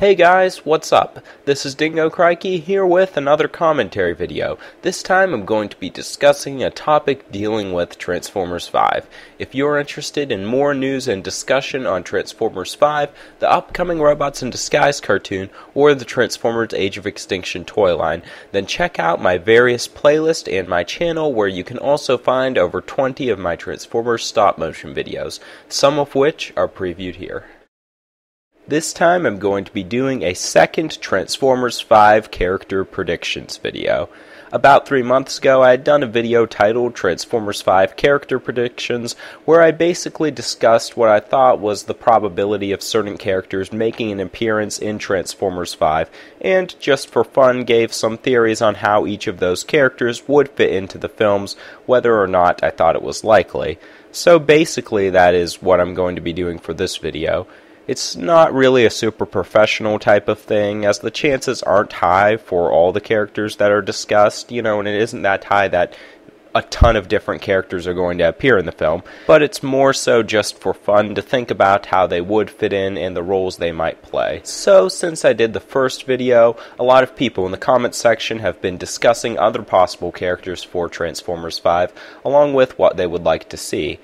Hey guys, what's up? This is Dingocrikey here with another commentary video. This time I'm going to be discussing a topic dealing with Transformers 5. If you're interested in more news and discussion on Transformers 5, the upcoming Robots in Disguise cartoon, or the Transformers Age of Extinction toy line, then check out my various playlists and my channel where you can also find over 20 of my Transformers stop motion videos, some of which are previewed here. This time I'm going to be doing a second Transformers 5 character predictions video. About 3 months ago I had done a video titled Transformers 5 character predictions where I basically discussed what I thought was the probability of certain characters making an appearance in Transformers 5 and just for fun gave some theories on how each of those characters would fit into the films, whether or not I thought it was likely. So basically that is what I'm going to be doing for this video. It's not really a super professional type of thing, as the chances aren't high for all the characters that are discussed, and it isn't that high that a ton of different characters are going to appear in the film, but it's more so just for fun to think about how they would fit in and the roles they might play. So, since I did the first video, a lot of people in the comments section have been discussing other possible characters for Transformers 5, along with what they would like to see.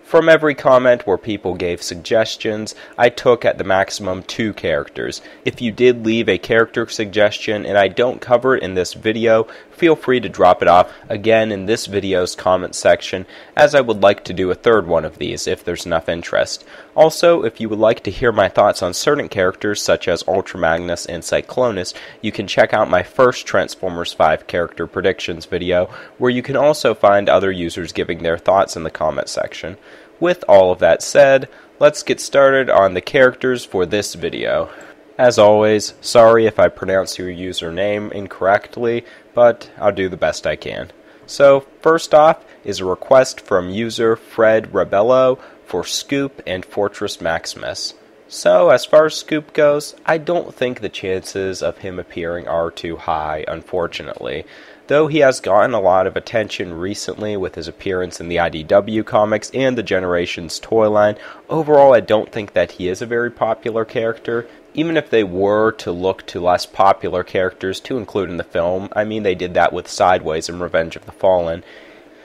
From every comment where people gave suggestions, I took at the maximum 2 characters. If you did leave a character suggestion and I don't cover it in this video, feel free to drop it off again in this video's comment section, as I would like to do a third one of these if there's enough interest. Also, if you would like to hear my thoughts on certain characters such as Ultra Magnus and Cyclonus, you can check out my first Transformers 5 character predictions video, where you can also find other users giving their thoughts in the comment section. With all of that said, let's get started on the characters for this video. As always, sorry if I pronounce your username incorrectly, but I'll do the best I can. So, first off is a request from user Fred Rebello for Scoop and Fortress Maximus. So, as far as Scoop goes, I don't think the chances of him appearing are too high, unfortunately. Though he has gotten a lot of attention recently with his appearance in the IDW comics and the Generations toy line, overall I don't think that he is a very popular character. Even if they were to look to less popular characters to include in the film, I mean they did that with Sideways and Revenge of the Fallen,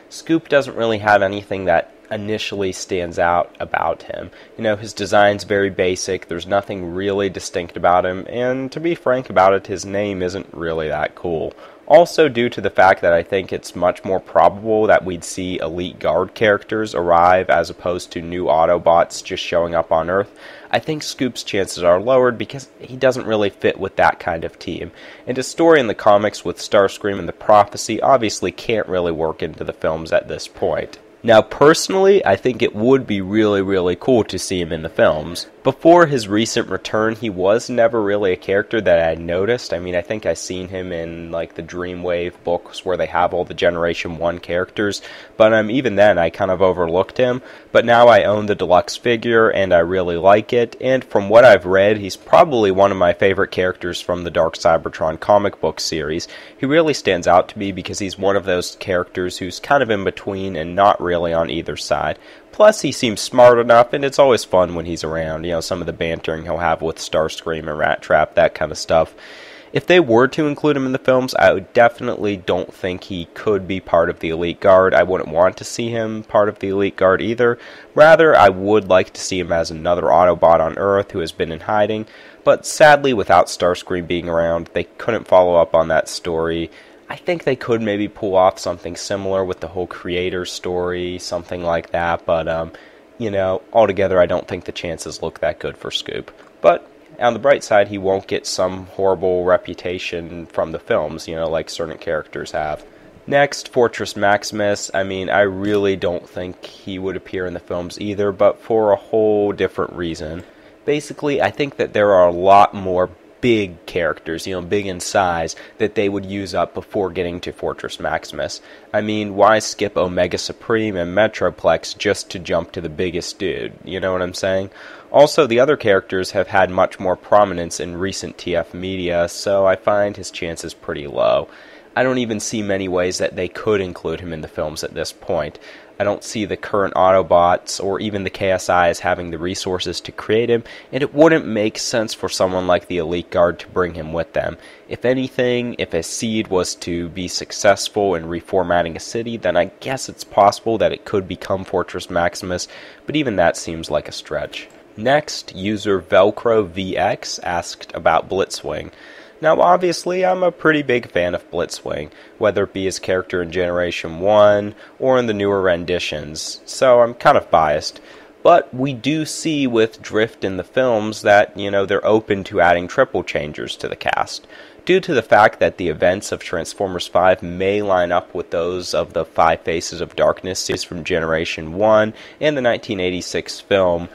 Scoop doesn't really have anything that initially stands out about him. His design's very basic, there's nothing really distinct about him, and to be frank about it, his name isn't really that cool. Also, due to the fact that I think it's much more probable that we'd see Elite Guard characters arrive as opposed to new Autobots just showing up on Earth, I think Scoop's chances are lowered because he doesn't really fit with that kind of team. And his story in the comics with Starscream and the Prophecy obviously can't really work into the films at this point. Now, personally, I think it would be really cool to see him in the films. Before his recent return, he was never really a character that I noticed. I mean, I think I seen him in, like, the Dreamwave books where they have all the Generation 1 characters, but even then, I kind of overlooked him. But now I own the deluxe figure, and I really like it, and from what I've read, he's probably one of my favorite characters from the Dark Cybertron comic book series. He really stands out to me because he's one of those characters who's kind of in between and not really on either side. Plus, he seems smart enough, and it's always fun when he's around. Some of the bantering he'll have with Starscream and Rat Trap, that kind of stuff. If they were to include him in the films, I definitely don't think he could be part of the Elite Guard. I wouldn't want to see him part of the Elite Guard either. Rather, I would like to see him as another Autobot on Earth who has been in hiding. But sadly, without Starscream being around, they couldn't follow up on that story. I think they could maybe pull off something similar with the whole creator story, something like that, but, altogether I don't think the chances look that good for Scoop. But, on the bright side, he won't get some horrible reputation from the films, like certain characters have. Next, Fortress Maximus. I really don't think he would appear in the films either, but for a whole different reason. Basically, I think that there are a lot more big characters, big in size, that they would use up before getting to Fortress Maximus. Why skip Omega Supreme and Metroplex just to jump to the biggest dude? You know what I'm saying? Also, the other characters have had much more prominence in recent TF media, so I find his chances pretty low. I don't even see many ways that they could include him in the films at this point. I don't see the current Autobots or even the KSI as having the resources to create him, and it wouldn't make sense for someone like the Elite Guard to bring him with them. If anything, if a seed was to be successful in reformatting a city, then I guess it's possible that it could become Fortress Maximus, but even that seems like a stretch. Next, user VelcroVX asked about Blitzwing. Now, obviously, I'm a pretty big fan of Blitzwing, whether it be his character in Generation 1 or in the newer renditions, so I'm kind of biased. But we do see with Drift in the films that, they're open to adding triple changers to the cast. Due to the fact that the events of Transformers 5 may line up with those of the Five Faces of Darkness series from Generation 1 and the 1986 film,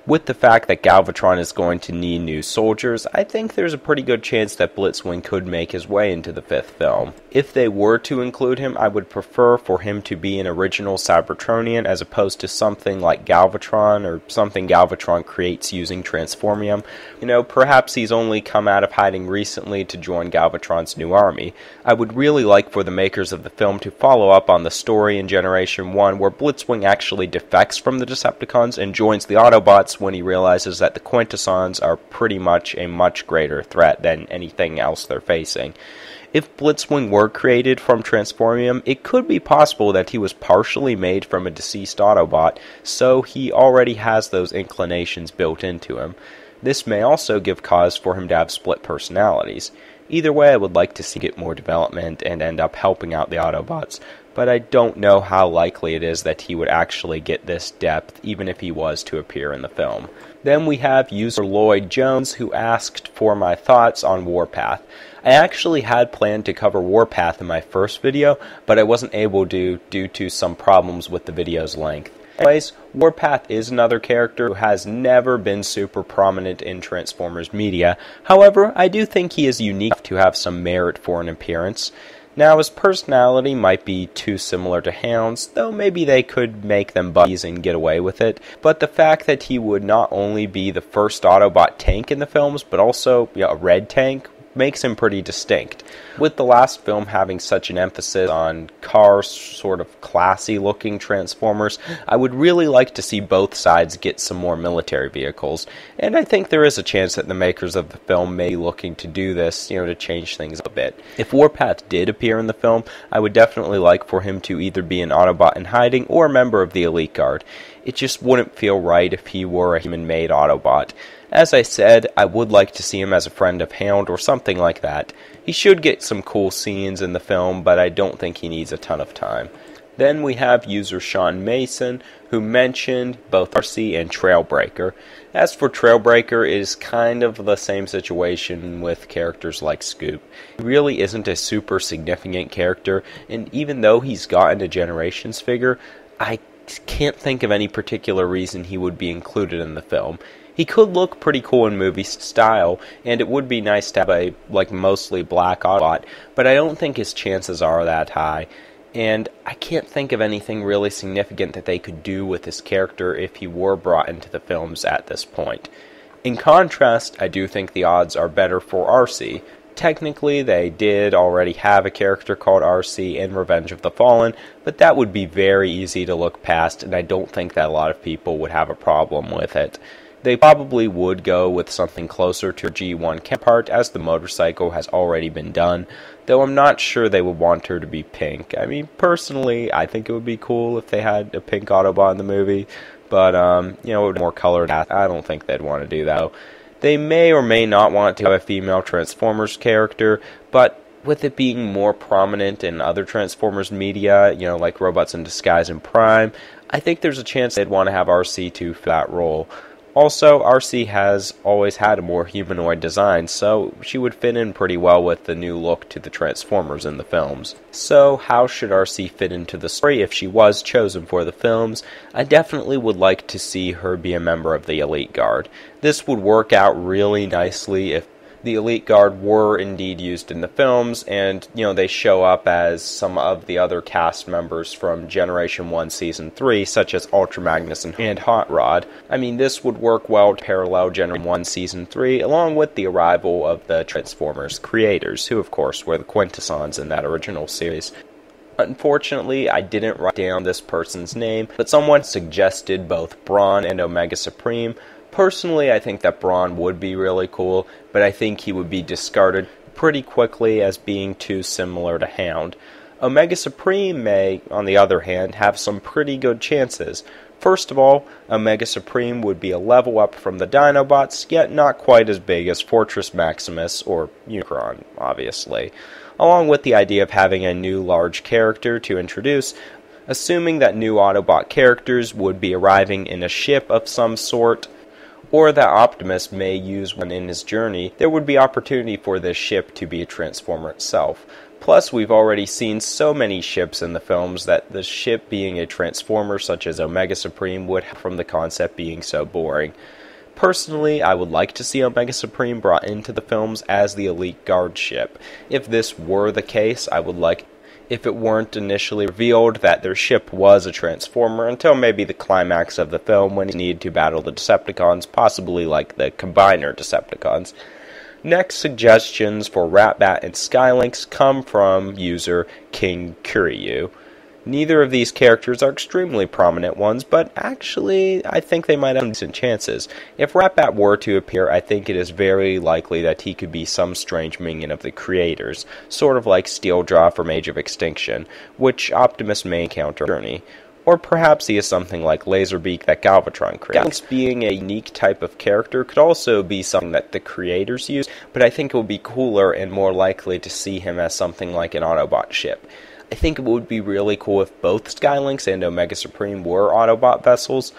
with the fact that Galvatron is going to need new soldiers, I think there's a pretty good chance that Blitzwing could make his way into the fifth film. If they were to include him, I would prefer for him to be an original Cybertronian as opposed to something like Galvatron or something Galvatron creates using Transformium. Perhaps he's only come out of hiding recently to join Galvatron's new army. I would really like for the makers of the film to follow up on the story in Generation 1 where Blitzwing actually defects from the Decepticons and joins the Autobots when he realizes that the Quintessons are pretty much a much greater threat than anything else they're facing. If Blitzwing were created from Transformium, it could be possible that he was partially made from a deceased Autobot, so he already has those inclinations built into him. This may also give cause for him to have split personalities. Either way, I would like to see him get more development and end up helping out the Autobots, but I don't know how likely it is that he would actually get this depth, even if he was to appear in the film. Then we have user Lloyd Jones, who asked for my thoughts on Warpath. I actually had planned to cover Warpath in my first video, but I wasn't able to due to some problems with the video's length. Anyways, Warpath is another character who has never been super prominent in Transformers media. However, I do think he is unique enough to have some merit for an appearance. Now, his personality might be too similar to Hound's, though maybe they could make them buddies and get away with it, but the fact that he would not only be the first Autobot tank in the films, but also a red tank, makes him pretty distinct. With the last film having such an emphasis on cars, sort of classy looking Transformers, I would really like to see both sides get some more military vehicles, and I think there is a chance that the makers of the film may be looking to do this, to change things up a bit. If Warpath did appear in the film, I would definitely like for him to either be an Autobot in hiding or a member of the Elite Guard. It just wouldn't feel right if he were a human-made Autobot. As I said, I would like to see him as a friend of Hound or something like that. He should get some cool scenes in the film, but I don't think he needs a ton of time. Then we have user Sean Mason, who mentioned both RC and Trailbreaker. As for Trailbreaker, it is kind of the same situation with characters like Scoop. He really isn't a super significant character, and even though he's gotten a Generations figure, I can't think of any particular reason he would be included in the film. He could look pretty cool in movie style, and it would be nice to have a mostly black Autobot, but I don't think his chances are that high, and I can't think of anything really significant that they could do with this character if he were brought into the films at this point. In contrast, I do think the odds are better for RC. Technically, they did already have a character called RC in Revenge of the Fallen, but that would be very easy to look past, and I don't think that a lot of people would have a problem with it. They probably would go with something closer to her G1 counterpart, as the motorcycle has already been done, though I'm not sure they would want her to be pink. I mean, personally, I think it would be cool if they had a pink Autobot in the movie, but, it would be more colored. I don't think they'd want to do that. They may or may not want to have a female Transformers character, but with it being more prominent in other Transformers media, like Robots in Disguise and Prime, I think there's a chance they'd want to have RC to fill that role. Also, RC has always had a more humanoid design, so she would fit in pretty well with the new look to the Transformers in the films. So, how should RC fit into the story if she was chosen for the films? I definitely would like to see her be a member of the Elite Guard. This would work out really nicely if the Elite Guard were indeed used in the films, and, they show up as some of the other cast members from Generation 1 Season 3, such as Ultra Magnus and Hot Rod. I mean, this would work well to parallel Generation 1 Season 3, along with the arrival of the Transformers creators, who, of course, were the Quintessons in that original series. Unfortunately, I didn't write down this person's name, but someone suggested both Brawn and Omega Supreme. Personally, I think that Brawn would be really cool, but I think he would be discarded pretty quickly as being too similar to Hound. Omega Supreme may, on the other hand, have some pretty good chances. First of all, Omega Supreme would be a level up from the Dinobots, yet not quite as big as Fortress Maximus or Unicron, obviously. Along with the idea of having a new large character to introduce, assuming that new Autobot characters would be arriving in a ship of some sort, or that Optimus may use one in his journey, there would be opportunity for this ship to be a Transformer itself. Plus, we've already seen so many ships in the films that the ship being a Transformer such as Omega Supreme would have from the concept being so boring. Personally, I would like to see Omega Supreme brought into the films as the Elite Guard ship. If this were the case, I would like if it weren't initially revealed that their ship was a Transformer until maybe the climax of the film when he needed to battle the Decepticons, possibly like the Combiner Decepticons. Next suggestions for Ratbat and Skylynx come from user Dingocrikey. Neither of these characters are extremely prominent ones, but actually I think they might have decent chances. If Ratbat were to appear, I think it is very likely that he could be some strange minion of the creators, sort of like Steeljaw from Age of Extinction, which Optimus may encounter on his journey. Or perhaps he is something like Laserbeak that Galvatron created. Skylynx being a unique type of character could also be something that the creators use, but I think it would be cooler and more likely to see him as something like an Autobot ship. I think it would be really cool if both Skylynx and Omega Supreme were Autobot vessels.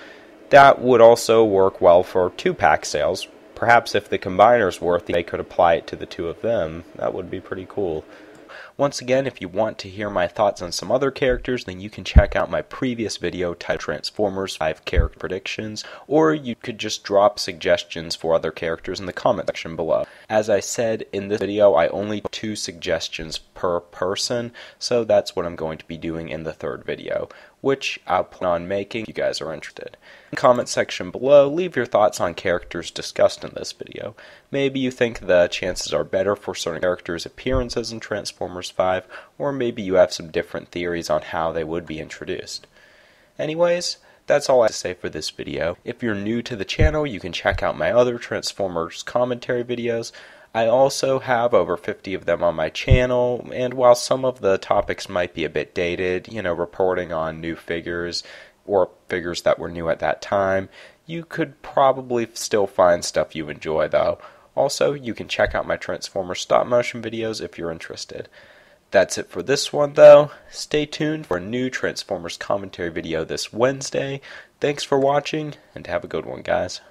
That would also work well for 2-pack sales. Perhaps if the Combiner's worth, they could apply it to the two of them. That would be pretty cool. Once again, if you want to hear my thoughts on some other characters, then you can check out my previous video titled Transformers 5 Character Predictions, or you could just drop suggestions for other characters in the comment section below. As I said, in this video, I only do 2 suggestions per person, so that's what I'm going to be doing in the third video, which I'll plan on making if you guys are interested. In the comment section below, leave your thoughts on characters discussed in this video. Maybe you think the chances are better for certain characters' appearances in Transformers 5, or maybe you have some different theories on how they would be introduced. Anyways, that's all I have to say for this video. If you're new to the channel, you can check out my other Transformers commentary videos. I also have over 50 of them on my channel, and while some of the topics might be a bit dated, reporting on new figures, or figures that were new at that time, you could probably still find stuff you enjoy though. Also, you can check out my Transformers stop motion videos if you're interested. That's it for this one though. Stay tuned for a new Transformers commentary video this Wednesday. Thanks for watching, and have a good one, guys.